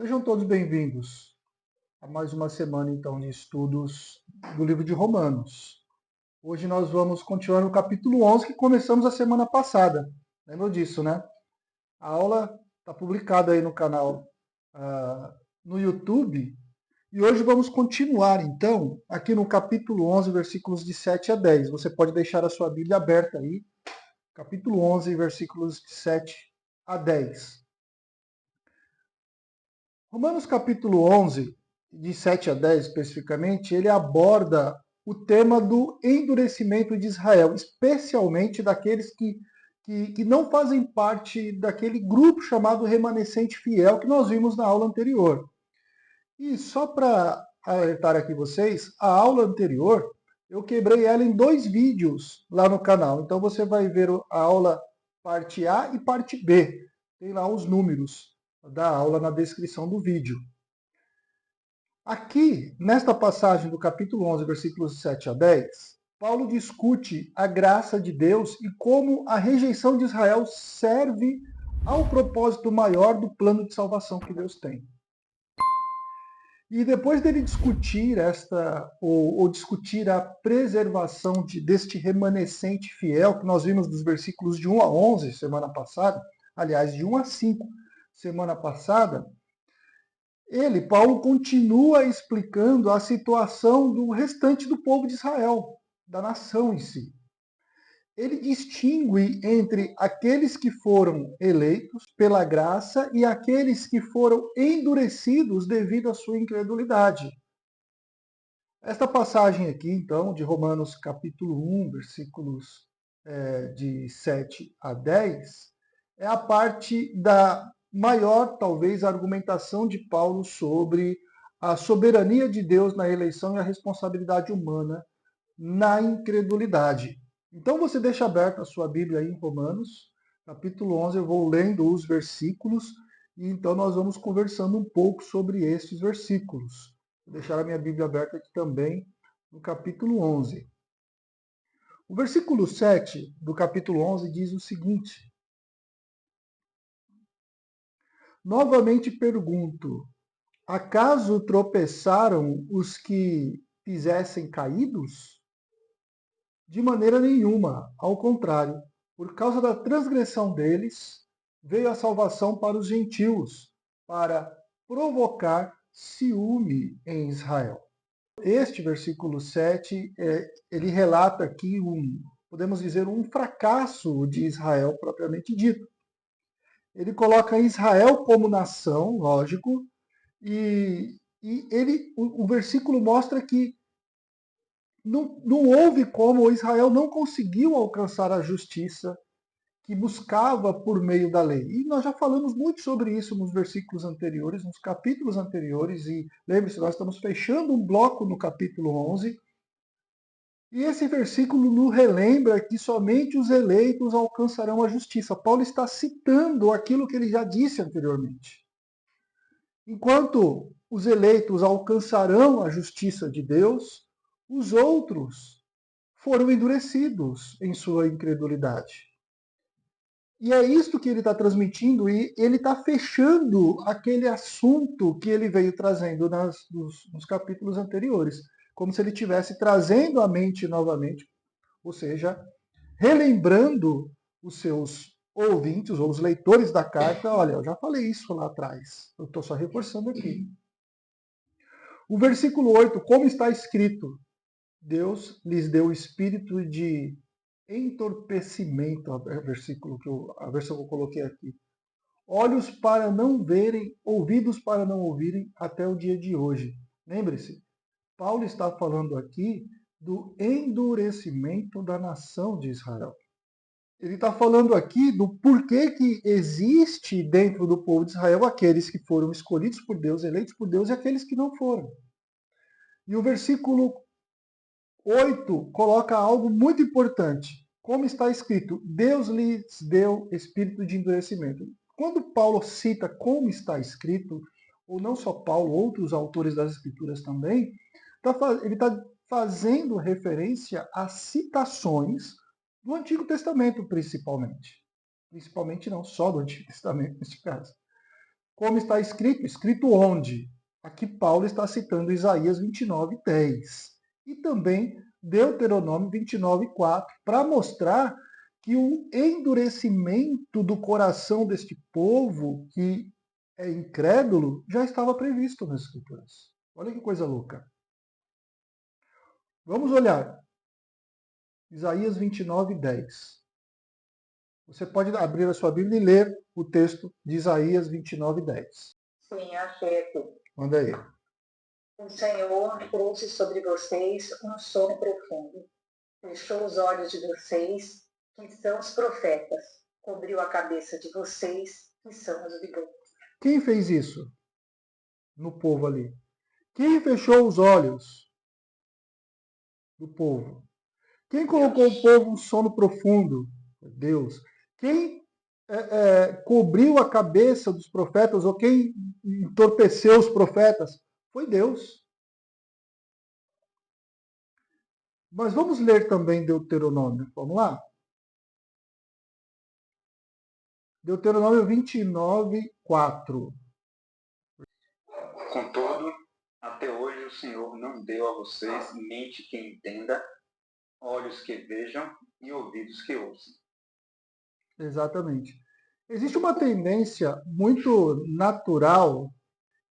Sejam todos bem-vindos a mais uma semana, então, de estudos do livro de Romanos. Hoje nós vamos continuar no capítulo 11, que começamos a semana passada. Lembram disso, né? A aula está publicada aí no canal no YouTube. E hoje vamos continuar, então, aqui no capítulo 11, versículos de 7 a 10. Você pode deixar a sua Bíblia aberta aí. Capítulo 11, versículos de 7 a 10. Romanos capítulo 11, de 7 a 10 especificamente, ele aborda o tema do endurecimento de Israel, especialmente daqueles que não fazem parte daquele grupo chamado remanescente fiel que nós vimos na aula anterior. E só para alertar aqui vocês, a aula anterior eu quebrei ela em 2 vídeos lá no canal. Então você vai ver a aula parte A e parte B. Tem lá os números da aula na descrição do vídeo. Aqui, nesta passagem do capítulo 11, versículos 7 a 10, Paulo discute a graça de Deus e como a rejeição de Israel serve ao propósito maior do plano de salvação que Deus tem. E depois dele discutir ou discutir a preservação deste remanescente fiel, que nós vimos dos versículos de 1 a 11 semana passada, aliás, de 1 a 5 semana passada, Paulo, continua explicando a situação do restante do povo de Israel, da nação em si. Ele distingue entre aqueles que foram eleitos pela graça e aqueles que foram endurecidos devido à sua incredulidade. Esta passagem aqui, então, de Romanos capítulo 1, versículos de 7 a 10, é a parte da maior, talvez, argumentação de Paulo sobre a soberania de Deus na eleição e a responsabilidade humana na incredulidade. Então você deixa aberta a sua Bíblia aí em Romanos, capítulo 11, eu vou lendo os versículos e então nós vamos conversando um pouco sobre esses versículos. Vou deixar a minha Bíblia aberta aqui também no capítulo 11. O versículo 7 do capítulo 11 diz o seguinte: Novamente pergunto, acaso tropeçaram os que fizessem caídos? De maneira nenhuma, ao contrário, por causa da transgressão deles, veio a salvação para os gentios, para provocar ciúme em Israel. Este versículo 7, ele relata aqui podemos dizer, um fracasso de Israel propriamente dito. Ele coloca Israel como nação, lógico, e o versículo mostra que não houve como, Israel não conseguiu alcançar a justiça que buscava por meio da lei. E nós já falamos muito sobre isso nos versículos anteriores, nos capítulos anteriores, e lembre-se, nós estamos fechando um bloco no capítulo 11, e esse versículo nos relembra que somente os eleitos alcançarão a justiça. Paulo está citando aquilo que ele já disse anteriormente. Enquanto os eleitos alcançarão a justiça de Deus, os outros foram endurecidos em sua incredulidade. E é isto que ele está transmitindo, e ele está fechando aquele assunto que ele veio trazendo nos capítulos anteriores, como se ele estivesse trazendo a mente novamente, ou seja, relembrando os seus ouvintes ou os leitores da carta, olha, eu já falei isso lá atrás, eu estou só reforçando aqui. O versículo 8, como está escrito, Deus lhes deu o espírito de entorpecimento, a versão que eu coloquei aqui. Olhos para não verem, ouvidos para não ouvirem, até o dia de hoje. Lembre-se, Paulo está falando aqui do endurecimento da nação de Israel. Ele está falando aqui do porquê que existe dentro do povo de Israel aqueles que foram escolhidos por Deus, eleitos por Deus, e aqueles que não foram. E o versículo 8 coloca algo muito importante. Como está escrito, Deus lhes deu espírito de endurecimento. Quando Paulo cita como está escrito, ou não só Paulo, outros autores das Escrituras também, ele está fazendo referência a citações do Antigo Testamento, principalmente. Principalmente não, só do Antigo Testamento, neste caso. Como está escrito? Escrito onde? Aqui Paulo está citando Isaías 29:10 e também Deuteronômio 29:4 para mostrar que o endurecimento do coração deste povo que é incrédulo já estava previsto nas Escrituras. Olha que coisa louca. Vamos olhar. Isaías 29:10. Você pode abrir a sua Bíblia e ler o texto de Isaías 29:10. Sim, achei aqui. Manda aí. O Senhor trouxe sobre vocês um sono profundo. Fechou os olhos de vocês, que são os profetas. Cobriu a cabeça de vocês, que são os videntes. Quem fez isso no povo ali? Quem fechou os olhos do povo? Quem colocou o povo em sono profundo? Deus. Quem cobriu a cabeça dos profetas ou quem entorpeceu os profetas? Foi Deus. Mas vamos ler também Deuteronômio. Vamos lá? Deuteronômio 29:4. Contudo, até hoje o Senhor não deu a vocês mente que entenda, olhos que vejam e ouvidos que ouçam. Exatamente. Existe uma tendência muito natural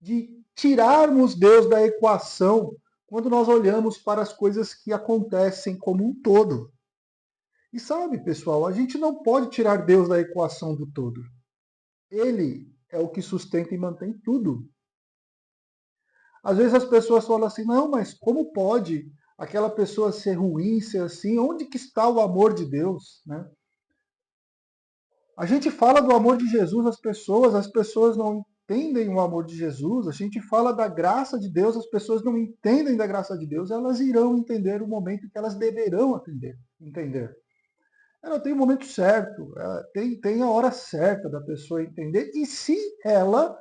de tirarmos Deus da equação quando nós olhamos para as coisas que acontecem como um todo. E sabe, pessoal, a gente não pode tirar Deus da equação do todo. Ele é o que sustenta e mantém tudo. Às vezes as pessoas falam assim, não, mas como pode aquela pessoa ser ruim, ser assim? Onde que está o amor de Deus? Né? A gente fala do amor de Jesus às pessoas, as pessoas não entendem o amor de Jesus. A gente fala da graça de Deus, as pessoas não entendem da graça de Deus, elas irão entender o momento que elas deverão entender. Ela tem o momento certo, tem a hora certa da pessoa entender, e se ela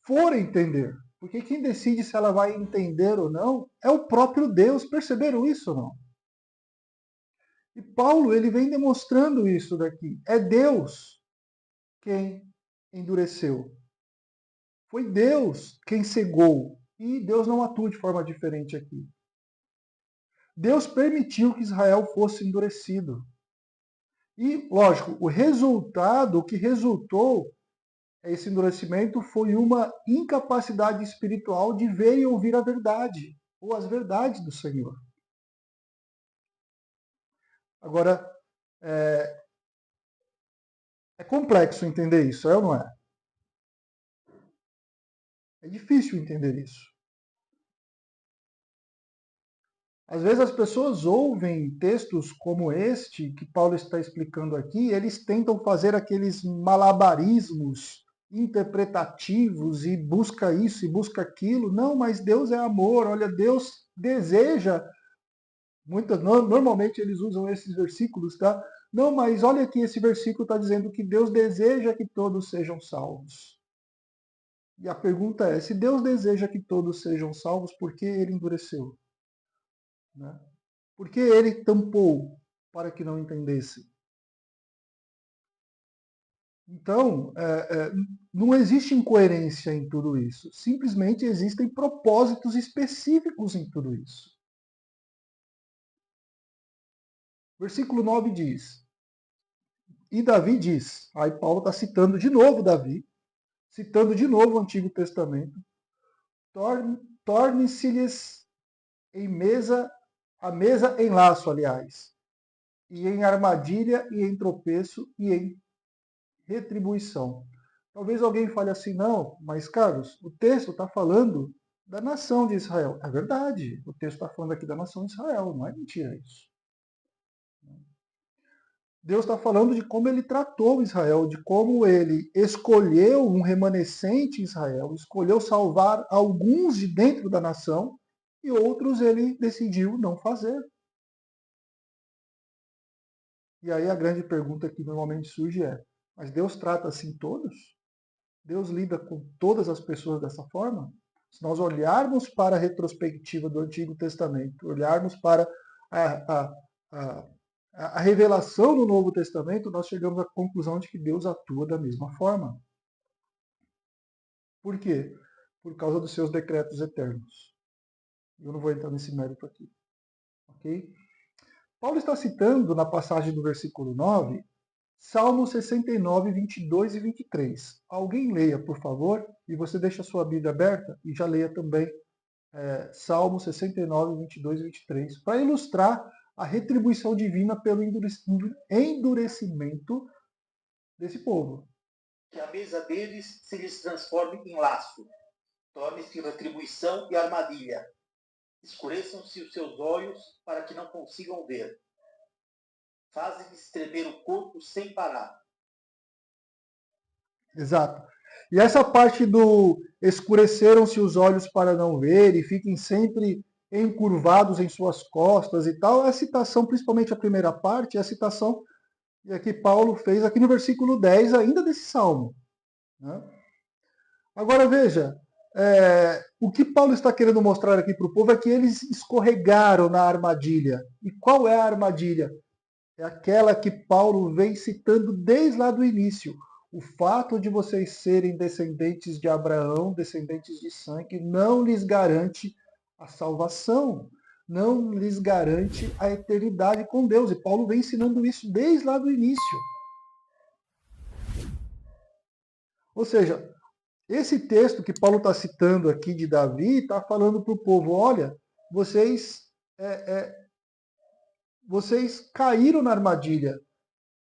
for entender, porque quem decide se ela vai entender ou não é o próprio Deus. Perceberam isso ou não? E Paulo ele vem demonstrando isso daqui. É Deus quem endureceu. Foi Deus quem cegou. E Deus não atua de forma diferente aqui. Deus permitiu que Israel fosse endurecido. E, lógico, o que resultou esse endurecimento foi uma incapacidade espiritual de ver e ouvir a verdade, ou as verdades do Senhor. Agora, é complexo entender isso, é ou não é? É difícil entender isso. Às vezes as pessoas ouvem textos como este que Paulo está explicando aqui, eles tentam fazer aqueles malabarismos interpretativos e busca isso e busca aquilo. Não, mas Deus é amor. Olha, Deus deseja. Normalmente eles usam esses versículos, tá? Não, mas olha aqui, esse versículo está dizendo que Deus deseja que todos sejam salvos. E a pergunta é: se Deus deseja que todos sejam salvos, por que ele endureceu? Né? Por que ele tampou para que não entendesse? Então, não existe incoerência em tudo isso. Simplesmente existem propósitos específicos em tudo isso. Versículo 9 diz: E Davi diz, aí Paulo está citando de novo Davi, citando de novo o Antigo Testamento, torne-se-lhes a mesa em laço, aliás, e em armadilha, e em tropeço, e em retribuição. Talvez alguém fale assim, não, mas Carlos, o texto está falando da nação de Israel. É verdade, o texto está falando aqui da nação de Israel, não é mentira isso. Deus está falando de como ele tratou Israel, de como ele escolheu um remanescente em Israel, escolheu salvar alguns de dentro da nação e outros ele decidiu não fazer. E aí a grande pergunta que normalmente surge é: mas Deus trata assim todos? Deus lida com todas as pessoas dessa forma? Se nós olharmos para a retrospectiva do Antigo Testamento, olharmos para a, a, a, a revelação do Novo Testamento, nós chegamos à conclusão de que Deus atua da mesma forma. Por quê? Por causa dos seus decretos eternos. Eu não vou entrar nesse mérito aqui. Ok? Paulo está citando na passagem do versículo 9, Salmo 69, 22 e 23. Alguém leia, por favor, e você deixa a sua Bíblia aberta e já leia também Salmo 69, 22 e 23, para ilustrar a retribuição divina pelo endurecimento desse povo. Que a mesa deles se lhes transforme em laço, torne-se retribuição e armadilha. Escureçam-se os seus olhos para que não consigam ver. Fazem-lhes tremer o corpo sem parar. Exato. E essa parte do escureceram-se os olhos para não ver e fiquem sempre encurvados em suas costas e tal, é a citação, principalmente a primeira parte, é a citação que Paulo fez aqui no versículo 10, ainda desse salmo. Né? Agora veja, o que Paulo está querendo mostrar aqui para o povo é que eles escorregaram na armadilha. E qual é a armadilha? É aquela que Paulo vem citando desde lá do início. O fato de vocês serem descendentes de Abraão, descendentes de sangue, não lhes garante a salvação, não lhes garante a eternidade com Deus. E Paulo vem ensinando isso desde lá do início. Ou seja, esse texto que Paulo está citando aqui de Davi está falando para o povo, olha, vocês caíram na armadilha.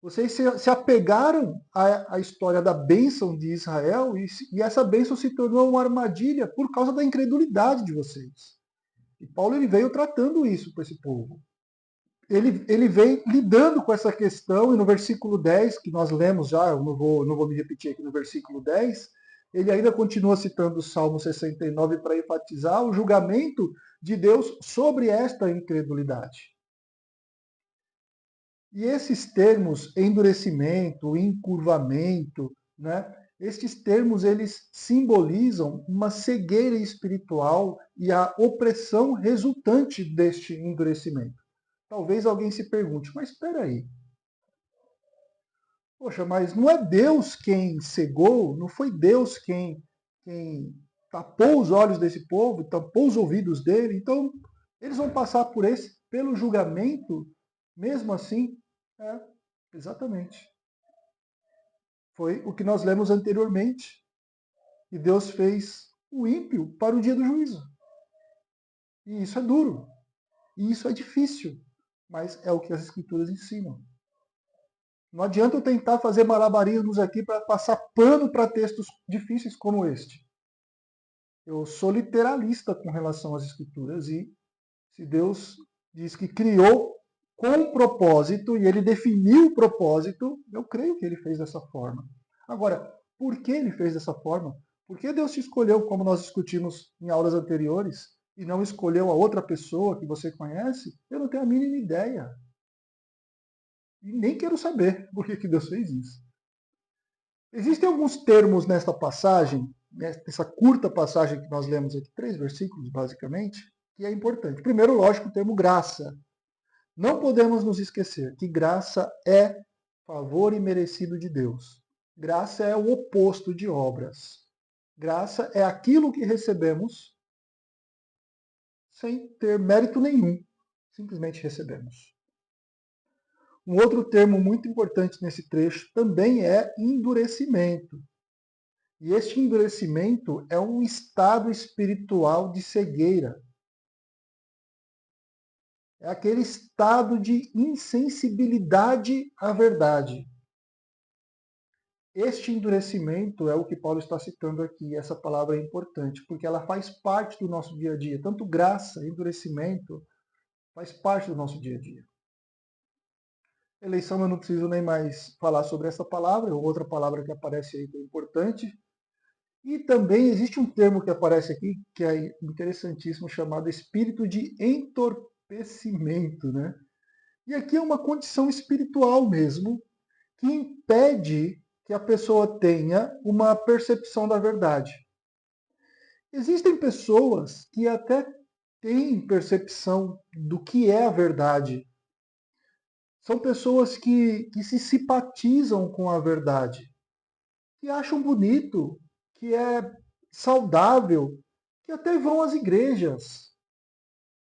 Vocês se apegaram à história da bênção de Israel e essa bênção se tornou uma armadilha por causa da incredulidade de vocês. E Paulo ele veio tratando isso para esse povo. Ele vem lidando com essa questão, e no versículo 10, que nós lemos já, eu não vou me repetir aqui no versículo 10, ele ainda continua citando o Salmo 69 para enfatizar o julgamento de Deus sobre esta incredulidade. E esses termos, endurecimento, encurvamento, né? Estes termos eles simbolizam uma cegueira espiritual e a opressão resultante deste endurecimento. Talvez alguém se pergunte, mas espera aí. Poxa, mas não é Deus quem cegou? Não foi Deus quem tapou os olhos desse povo, tapou os ouvidos dele? Então, eles vão passar pelo julgamento, mesmo assim? Exatamente. Foi o que nós lemos anteriormente. E Deus fez o ímpio para o dia do juízo. E isso é duro. E isso é difícil. Mas é o que as Escrituras ensinam. Não adianta eu tentar fazer malabarismos aqui para passar pano para textos difíceis como este. Eu sou literalista com relação às Escrituras e se Deus diz que criou com propósito e ele definiu o propósito, eu creio que ele fez dessa forma. Agora, por que ele fez dessa forma? Por que Deus te escolheu, como nós discutimos em aulas anteriores, e não escolheu a outra pessoa que você conhece? Eu não tenho a mínima ideia. E nem quero saber por que Deus fez isso. Existem alguns termos nesta passagem, nessa curta passagem que nós lemos aqui, 3 versículos basicamente, que é importante. Primeiro, lógico, o termo graça. Não podemos nos esquecer que graça é favor imerecido de Deus. Graça é o oposto de obras. Graça é aquilo que recebemos sem ter mérito nenhum. Simplesmente recebemos. Um outro termo muito importante nesse trecho também é endurecimento. E este endurecimento é um estado espiritual de cegueira. É aquele estado de insensibilidade à verdade. Este endurecimento é o que Paulo está citando aqui. Essa palavra é importante, porque ela faz parte do nosso dia a dia. Tanto graça, endurecimento, faz parte do nosso dia a dia. Eleição eu não preciso nem mais falar sobre essa palavra, outra palavra que aparece aí que é importante. E também existe um termo que aparece aqui, que é interessantíssimo, chamado espírito de entorpecimento, né? E aqui é uma condição espiritual mesmo, que impede que a pessoa tenha uma percepção da verdade. Existem pessoas que até têm percepção do que é a verdade. São pessoas que se simpatizam com a verdade, que acham bonito, que é saudável que até vão às igrejas,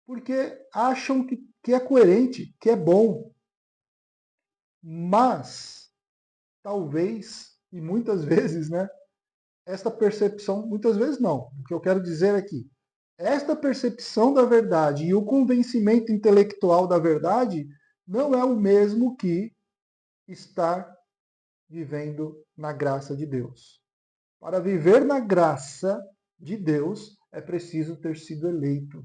porque acham que é coerente, que é bom. Mas, talvez, e muitas vezes, né, esta percepção, muitas vezes não, o que eu quero dizer aqui, esta percepção da verdade e o convencimento intelectual da verdade não é o mesmo que estar vivendo na graça de Deus. Para viver na graça de Deus, é preciso ter sido eleito.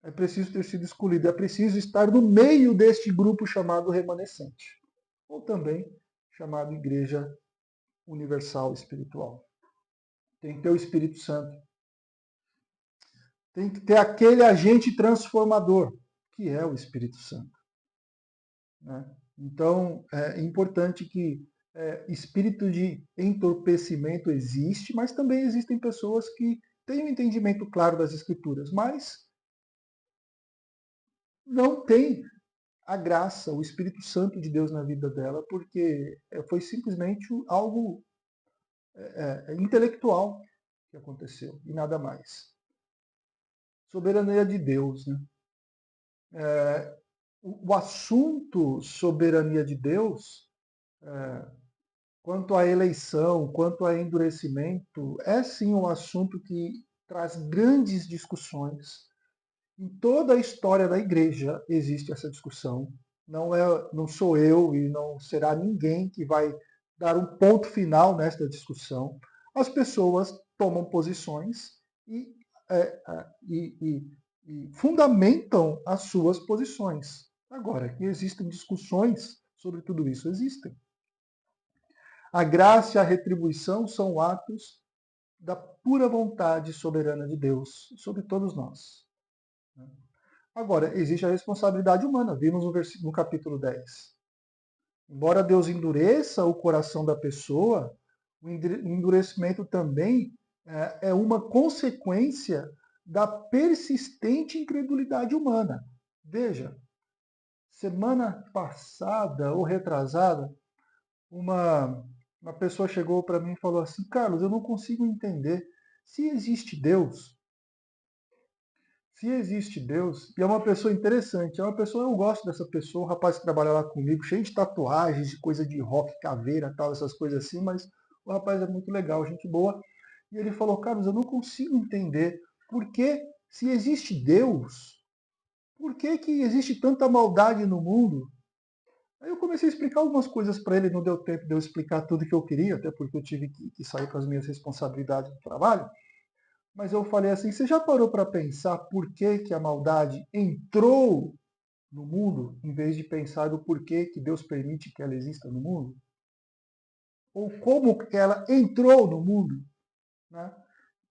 É preciso ter sido escolhido. É preciso estar no meio deste grupo chamado remanescente. Ou também chamado Igreja Universal Espiritual. Tem que ter o Espírito Santo. Tem que ter aquele agente transformador, que é o Espírito Santo. Né? Então, é importante que espírito de entorpecimento existe, mas também existem pessoas que têm um entendimento claro das Escrituras, mas não têm a graça, o Espírito Santo de Deus na vida dela, porque foi simplesmente algo intelectual que aconteceu, e nada mais. Soberania de Deus. Né? O assunto soberania de Deus, quanto à eleição, quanto a endurecimento, é sim um assunto que traz grandes discussões. Em toda a história da igreja existe essa discussão. Não sou eu e não será ninguém que vai dar um ponto final nesta discussão. As pessoas tomam posições e, e fundamentam as suas posições. Agora, que existem discussões sobre tudo isso, existem. A graça e a retribuição são atos da pura vontade soberana de Deus sobre todos nós. Agora, existe a responsabilidade humana, vimos no capítulo 10. Embora Deus endureça o coração da pessoa, o endurecimento também é uma consequência da persistente incredulidade humana. Veja, semana passada ou retrasada, uma pessoa chegou para mim e falou assim: Carlos, eu não consigo entender se existe Deus. Se existe Deus, e é uma pessoa interessante, eu gosto dessa pessoa, um rapaz que trabalha lá comigo, cheio de tatuagens, de coisa de rock, caveira, tal, essas coisas assim, mas o rapaz é muito legal, gente boa. E ele falou: Carlos, eu não consigo entender por que, se existe Deus, por que existe tanta maldade no mundo? Aí eu comecei a explicar algumas coisas para ele, não deu tempo de eu explicar tudo que eu queria, até porque eu tive que sair para as minhas responsabilidades do trabalho. Mas eu falei assim: você já parou para pensar por que a maldade entrou no mundo, em vez de pensar do porquê que Deus permite que ela exista no mundo? Ou como que ela entrou no mundo? Né?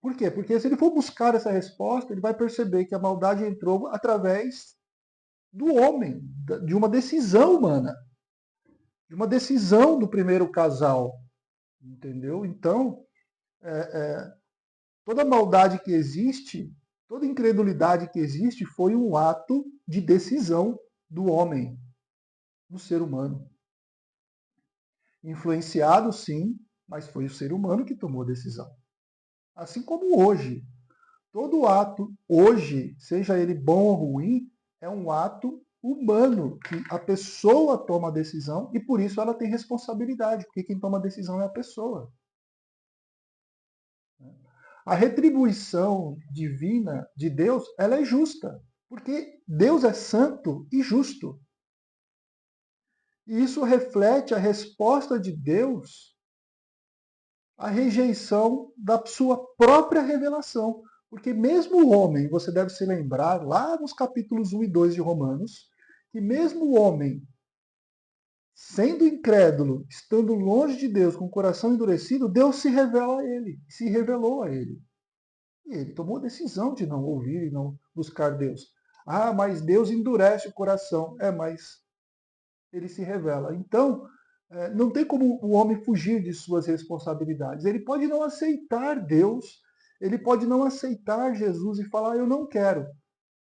Por quê? Porque se ele for buscar essa resposta, ele vai perceber que a maldade entrou através do homem, de uma decisão humana, de uma decisão do primeiro casal. Entendeu? Então, toda maldade que existe, toda incredulidade que existe foi um ato de decisão do homem, do ser humano. Influenciado, sim, mas foi o ser humano que tomou a decisão. Assim como hoje. Todo ato, hoje, seja ele bom ou ruim, é um ato humano, que a pessoa toma a decisão e por isso ela tem responsabilidade, porque quem toma a decisão é a pessoa. A retribuição divina de Deus, ela é justa, porque Deus é santo e justo. E isso reflete a resposta de Deus à rejeição da sua própria revelação. Porque mesmo o homem, você deve se lembrar, lá nos capítulos 1 e 2 de Romanos, que mesmo o homem, sendo incrédulo, estando longe de Deus, com o coração endurecido, Deus se revela a ele, se revelou a ele. E ele tomou a decisão de não ouvir e não buscar Deus. Ah, mas Deus endurece o coração. Mas ele se revela. Então, não tem como o homem fugir de suas responsabilidades. Ele pode não aceitar Deus, ele pode não aceitar Jesus e falar: eu não quero.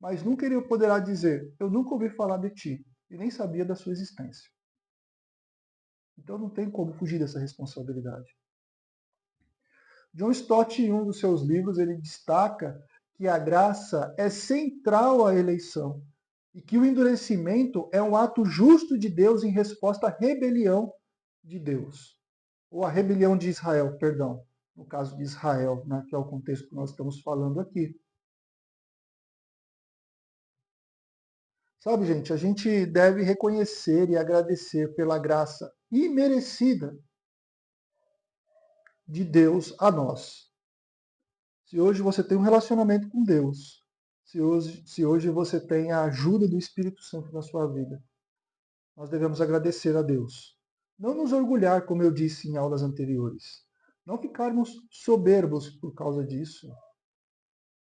Mas nunca ele poderá dizer: eu nunca ouvi falar de ti e nem sabia da sua existência. Então não tem como fugir dessa responsabilidade. John Stott, em um dos seus livros, ele destaca que a graça é central à eleição e que o endurecimento é um ato justo de Deus em resposta à rebelião de Deus, ou à rebelião de Israel, perdão, no caso de Israel, né, que é o contexto que nós estamos falando aqui. Sabe, gente, a gente deve reconhecer e agradecer pela graça imerecida de Deus a nós. Se hoje você tem um relacionamento com Deus, se hoje você tem a ajuda do Espírito Santo na sua vida, nós devemos agradecer a Deus. Não nos orgulhar, como eu disse em aulas anteriores. Não ficarmos soberbos por causa disso,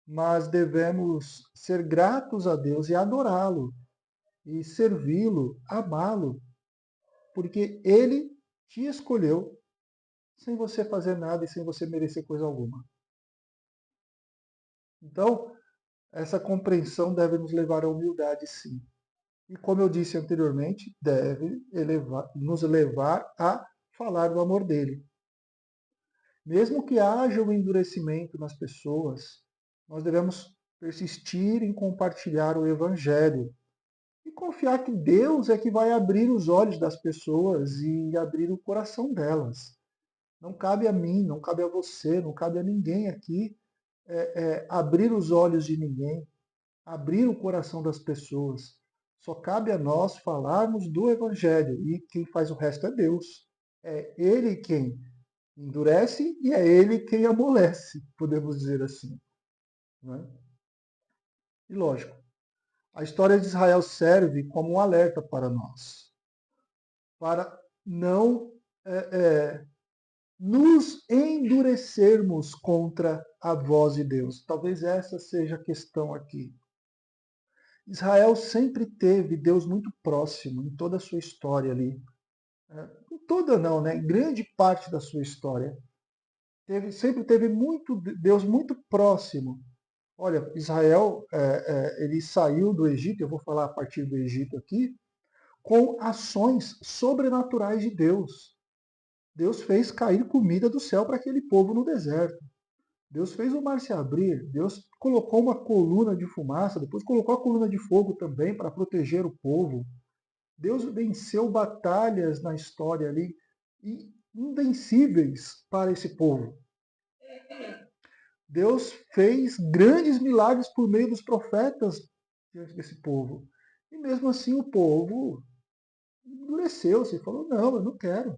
mas devemos ser gratos a Deus e adorá-lo, e servi-lo, amá-lo, porque Ele te escolheu sem você fazer nada e sem você merecer coisa alguma. Então, essa compreensão deve nos levar à humildade, sim. E como eu disse anteriormente, deve nos levar a falar do amor dele. Mesmo que haja um endurecimento nas pessoas, nós devemos persistir em compartilhar o Evangelho e confiar que Deus é que vai abrir os olhos das pessoas e abrir o coração delas. Não cabe a mim, não cabe a você, não cabe a ninguém aqui abrir os olhos de ninguém, abrir o coração das pessoas. Só cabe a nós falarmos do Evangelho e quem faz o resto é Deus. É Ele quem endurece e é Ele quem amolece, podemos dizer assim. Né? E lógico, a história de Israel serve como um alerta para nós, para não nos endurecermos contra a voz de Deus. Talvez essa seja a questão aqui. Israel sempre teve Deus muito próximo em toda a sua história ali. Em toda não, né? Em grande parte da sua história. Sempre teve Deus muito próximo. Olha, Israel, ele saiu do Egito, eu vou falar a partir do Egito aqui, com ações sobrenaturais de Deus. Deus fez cair comida do céu para aquele povo no deserto. Deus fez o mar se abrir, Deus colocou uma coluna de fumaça, depois colocou a coluna de fogo também para proteger o povo. Deus venceu batalhas na história ali invencíveis para esse povo. Deus fez grandes milagres por meio dos profetas diante desse povo. E mesmo assim o povo endureceu-se e falou, não, eu não quero.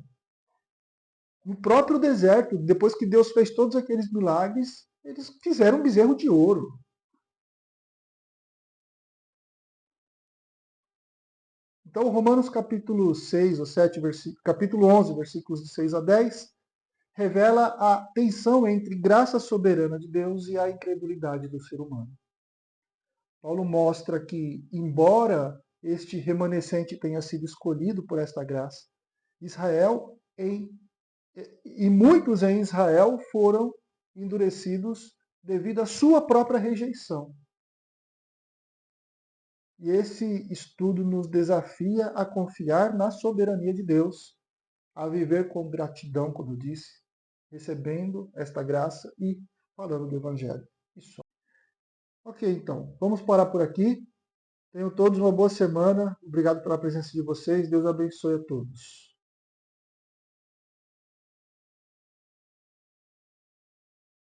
No próprio deserto, depois que Deus fez todos aqueles milagres, eles fizeram um bezerro de ouro. Então, Romanos capítulo 6 ou 7, capítulo 11, versículos de 6 a 10, revela a tensão entre graça soberana de Deus e a incredulidade do ser humano. Paulo mostra que, embora este remanescente tenha sido escolhido por esta graça, Israel e muitos em Israel foram endurecidos devido à sua própria rejeição. E esse estudo nos desafia a confiar na soberania de Deus, a viver com gratidão, como eu disse, recebendo esta graça e falando do Evangelho. Isso. Ok, então, vamos parar por aqui. Tenham todos uma boa semana. Obrigado pela presença de vocês. Deus abençoe a todos.